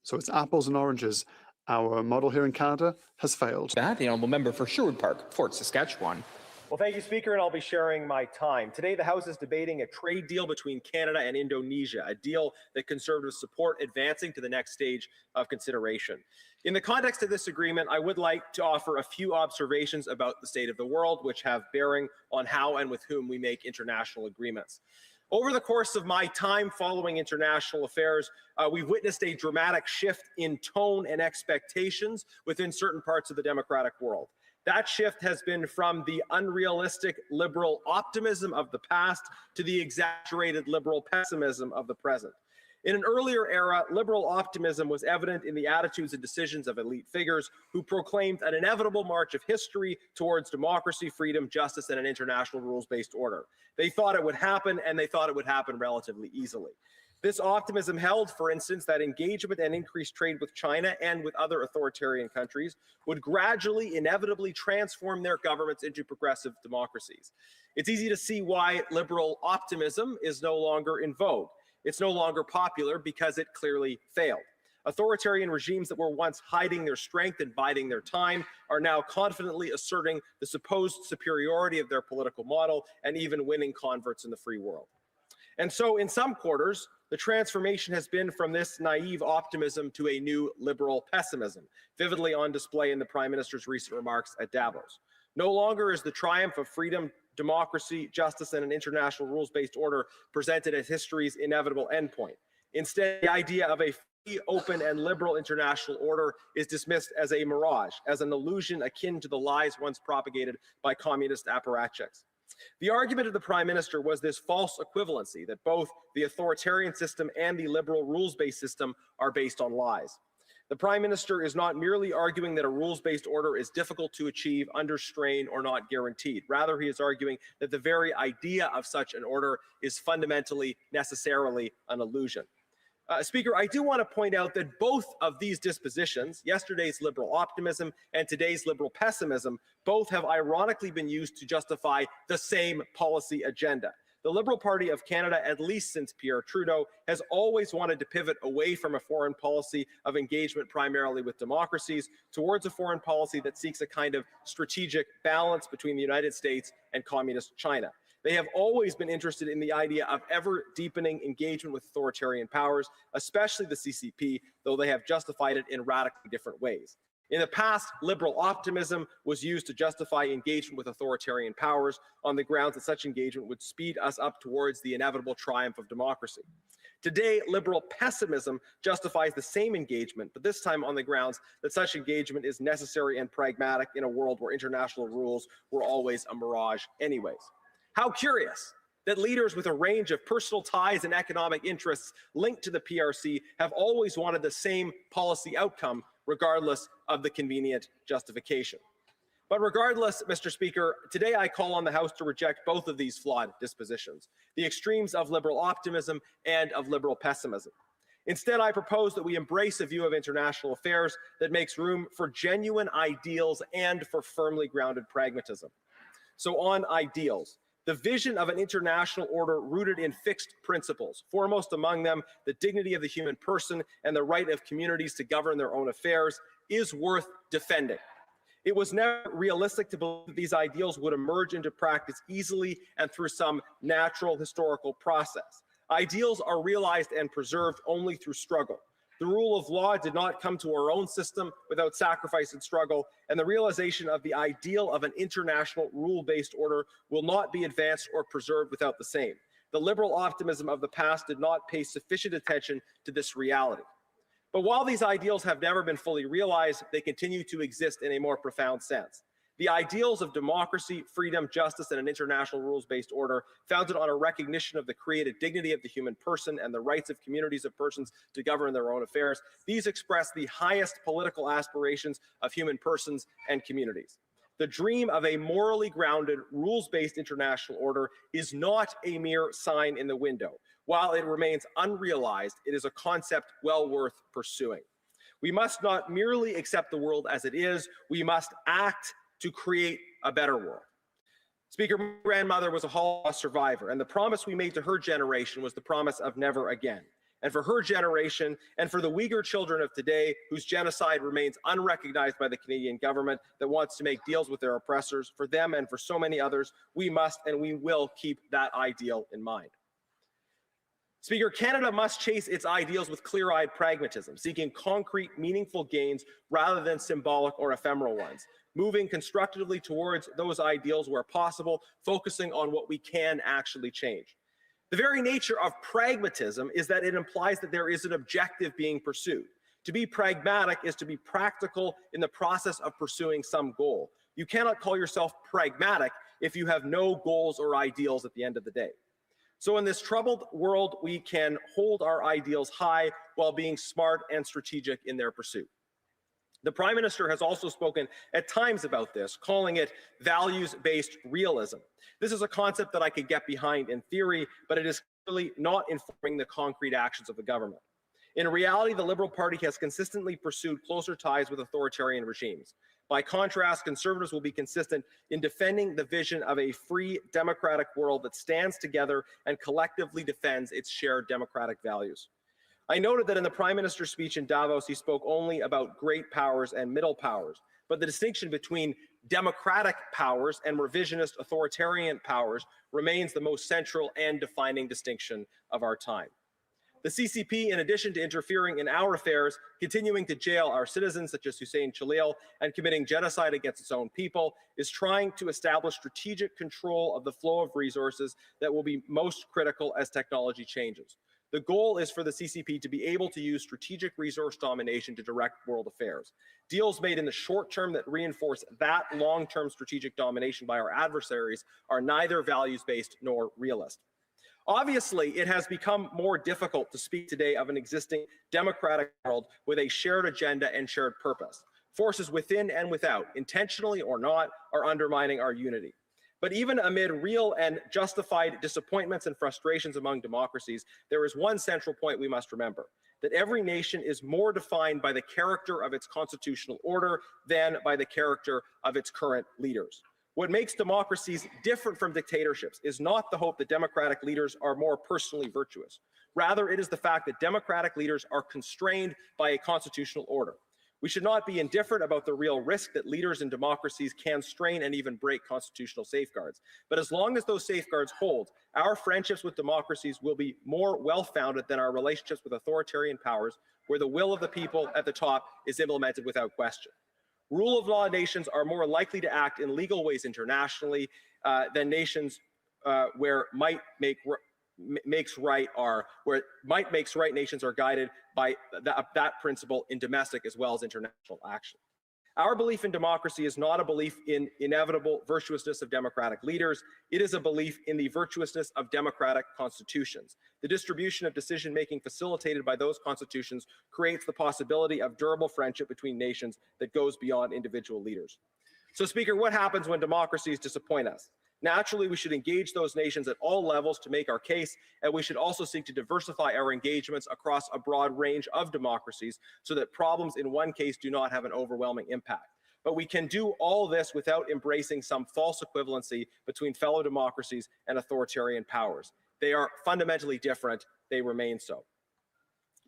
So it's apples and oranges. Our model here in Canada has failed. That, the honourable member for Sherwood Park, Fort Saskatchewan. Well, thank you, Speaker, and I'll be sharing my time. Today, the House is debating a trade deal between Canada and Indonesia, a deal that Conservatives support advancing to the next stage of consideration. In the context of this agreement, I would like to offer a few observations about the state of the world, which have bearing on how and with whom we make international agreements. Over the course of my time following international affairs, we've witnessed a dramatic shift in tone and expectations within certain parts of the democratic world. That shift has been from the unrealistic liberal optimism of the past to the exaggerated liberal pessimism of the present. In an earlier era, liberal optimism was evident in the attitudes and decisions of elite figures who proclaimed an inevitable march of history towards democracy, freedom, justice, and an international rules-based order. They thought it would happen, and they thought it would happen relatively easily. This optimism held, for instance, that engagement and increased trade with China and with other authoritarian countries would gradually, inevitably transform their governments into progressive democracies. It's easy to see why liberal optimism is no longer in vogue. It's no longer popular because it clearly failed. Authoritarian regimes that were once hiding their strength and biding their time are now confidently asserting the supposed superiority of their political model and even winning converts in the free world. And so in some quarters, the transformation has been from this naive optimism to a new liberal pessimism, vividly on display in the Prime Minister's recent remarks at Davos. No longer is the triumph of freedom, democracy, justice, and an international rules-based order presented as history's inevitable endpoint. Instead, the idea of a free, open, and liberal international order is dismissed as a mirage, as an illusion akin to the lies once propagated by communist apparatchiks. The argument of the Prime Minister was this false equivalency, that both the authoritarian system and the liberal rules-based system are based on lies. The Prime Minister is not merely arguing that a rules-based order is difficult to achieve, under strain, or not guaranteed. Rather, he is arguing that the very idea of such an order is fundamentally, necessarily an illusion. Speaker, I do want to point out that both of these dispositions, yesterday's liberal optimism and today's liberal pessimism, both have ironically been used to justify the same policy agenda. The Liberal Party of Canada, at least since Pierre Trudeau, has always wanted to pivot away from a foreign policy of engagement primarily with democracies towards a foreign policy that seeks a kind of strategic balance between the United States and communist China. They have always been interested in the idea of ever-deepening engagement with authoritarian powers, especially the CCP, though they have justified it in radically different ways. In the past, liberal optimism was used to justify engagement with authoritarian powers on the grounds that such engagement would speed us up towards the inevitable triumph of democracy. Today, liberal pessimism justifies the same engagement, but this time on the grounds that such engagement is necessary and pragmatic in a world where international rules were always a mirage anyways. How curious that leaders with a range of personal ties and economic interests linked to the PRC have always wanted the same policy outcome, regardless of the convenient justification. But regardless, Mr. Speaker, today I call on the House to reject both of these flawed dispositions, the extremes of liberal optimism and of liberal pessimism. Instead, I propose that we embrace a view of international affairs that makes room for genuine ideals and for firmly grounded pragmatism. So on ideals, the vision of an international order rooted in fixed principles, foremost among them the dignity of the human person and the right of communities to govern their own affairs, is worth defending. It was never realistic to believe that these ideals would emerge into practice easily and through some natural historical process. Ideals are realized and preserved only through struggle. The rule of law did not come to our own system without sacrifice and struggle, and the realization of the ideal of an international rule-based order will not be advanced or preserved without the same. The liberal optimism of the past did not pay sufficient attention to this reality. But while these ideals have never been fully realized, they continue to exist in a more profound sense. The ideals of democracy, freedom, justice, and an international rules-based order, founded on a recognition of the created dignity of the human person and the rights of communities of persons to govern their own affairs, these express the highest political aspirations of human persons and communities. The dream of a morally grounded, rules-based international order is not a mere sign in the window. While it remains unrealized, it is a concept well worth pursuing. We must not merely accept the world as it is, we must act to create a better world. Speaker, my grandmother was a Holocaust survivor, and the promise we made to her generation was the promise of never again. and for her generation, and for the Uyghur children of today, whose genocide remains unrecognized by the Canadian government that wants to make deals with their oppressors, for them and for so many others, we must and we will keep that ideal in mind. Speaker, Canada must chase its ideals with clear-eyed pragmatism, seeking concrete, meaningful gains rather than symbolic or ephemeral ones, moving constructively towards those ideals where possible, focusing on what we can actually change. The very nature of pragmatism is that it implies that there is an objective being pursued. To be pragmatic is to be practical in the process of pursuing some goal. You cannot call yourself pragmatic if you have no goals or ideals at the end of the day. So in this troubled world, we can hold our ideals high while being smart and strategic in their pursuit. The Prime Minister has also spoken at times about this, calling it values-based realism. This is a concept that I could get behind in theory, but it is clearly not informing the concrete actions of the government. In reality, the Liberal Party has consistently pursued closer ties with authoritarian regimes. By contrast, Conservatives will be consistent in defending the vision of a free, democratic world that stands together and collectively defends its shared democratic values. I noted that in the Prime Minister's speech in Davos, he spoke only about great powers and middle powers, but the distinction between democratic powers and revisionist authoritarian powers remains the most central and defining distinction of our time. The CCP, in addition to interfering in our affairs, continuing to jail our citizens such as Hussein Chalil and committing genocide against its own people, is trying to establish strategic control of the flow of resources that will be most critical as technology changes. The goal is for the CCP to be able to use strategic resource domination to direct world affairs. Deals made in the short term that reinforce that long-term strategic domination by our adversaries are neither values-based nor realist. Obviously, it has become more difficult to speak today of an existing democratic world with a shared agenda and shared purpose. Forces within and without, intentionally or not, are undermining our unity. But even amid real and justified disappointments and frustrations among democracies, there is one central point we must remember, that every nation is more defined by the character of its constitutional order than by the character of its current leaders. What makes democracies different from dictatorships is not the hope that democratic leaders are more personally virtuous. Rather, it is the fact that democratic leaders are constrained by a constitutional order. We should not be indifferent about the real risk that leaders in democracies can strain and even break constitutional safeguards. But as long as those safeguards hold, our friendships with democracies will be more well-founded than our relationships with authoritarian powers, where the will of the people at the top is implemented without question. Rule of law nations are more likely to act in legal ways internationally than nations where might makes right nations are guided by that principle in domestic as well as international action. Our belief in democracy is not a belief in inevitable virtuousness of democratic leaders. It is a belief in the virtuousness of democratic constitutions. The distribution of decision-making facilitated by those constitutions creates the possibility of durable friendship between nations that goes beyond individual leaders. So, Speaker, what happens when democracies disappoint us? Naturally, we should engage those nations at all levels to make our case, and we should also seek to diversify our engagements across a broad range of democracies so that problems in one case do not have an overwhelming impact. But we can do all this without embracing some false equivalency between fellow democracies and authoritarian powers. They are fundamentally different. They remain so.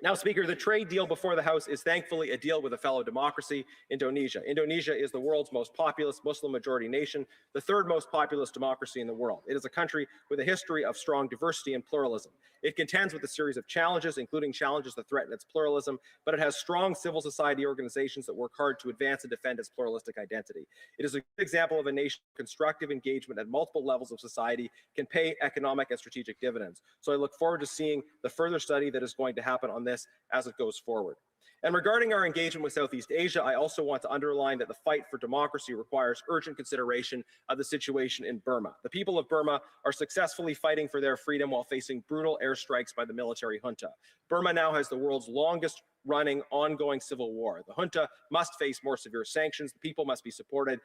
Now, Speaker, the trade deal before the House is thankfully a deal with a fellow democracy, Indonesia. Indonesia is the world's most populous Muslim-majority nation, the third most populous democracy in the world. It is a country with a history of strong diversity and pluralism. It contends with a series of challenges, including challenges that threaten its pluralism, but it has strong civil society organizations that work hard to advance and defend its pluralistic identity. It is a good example of a nation where constructive engagement at multiple levels of society can pay economic and strategic dividends. So I look forward to seeing the further study that is going to happen on this as it goes forward. And regarding our engagement with Southeast Asia, I also want to underline that the fight for democracy requires urgent consideration of the situation in Burma. The people of Burma are successfully fighting for their freedom while facing brutal airstrikes by the military junta. Burma now has the world's longest running ongoing civil war. The junta must face more severe sanctions, the people must be supported,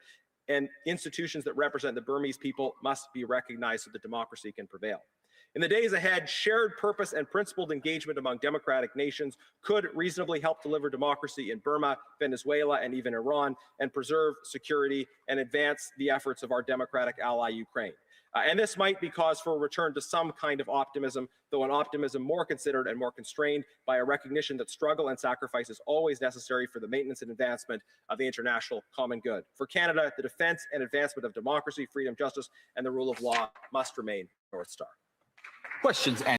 and institutions that represent the Burmese people must be recognized so that democracy can prevail. In the days ahead, shared purpose and principled engagement among democratic nations could reasonably help deliver democracy in Burma, Venezuela, and even Iran, and preserve security and advance the efforts of our democratic ally, Ukraine. And this might be cause for a return to some kind of optimism, though an optimism more considered and more constrained by a recognition that struggle and sacrifice is always necessary for the maintenance and advancement of the international common good. For Canada, the defense and advancement of democracy, freedom, justice, and the rule of law must remain North Star. Questions and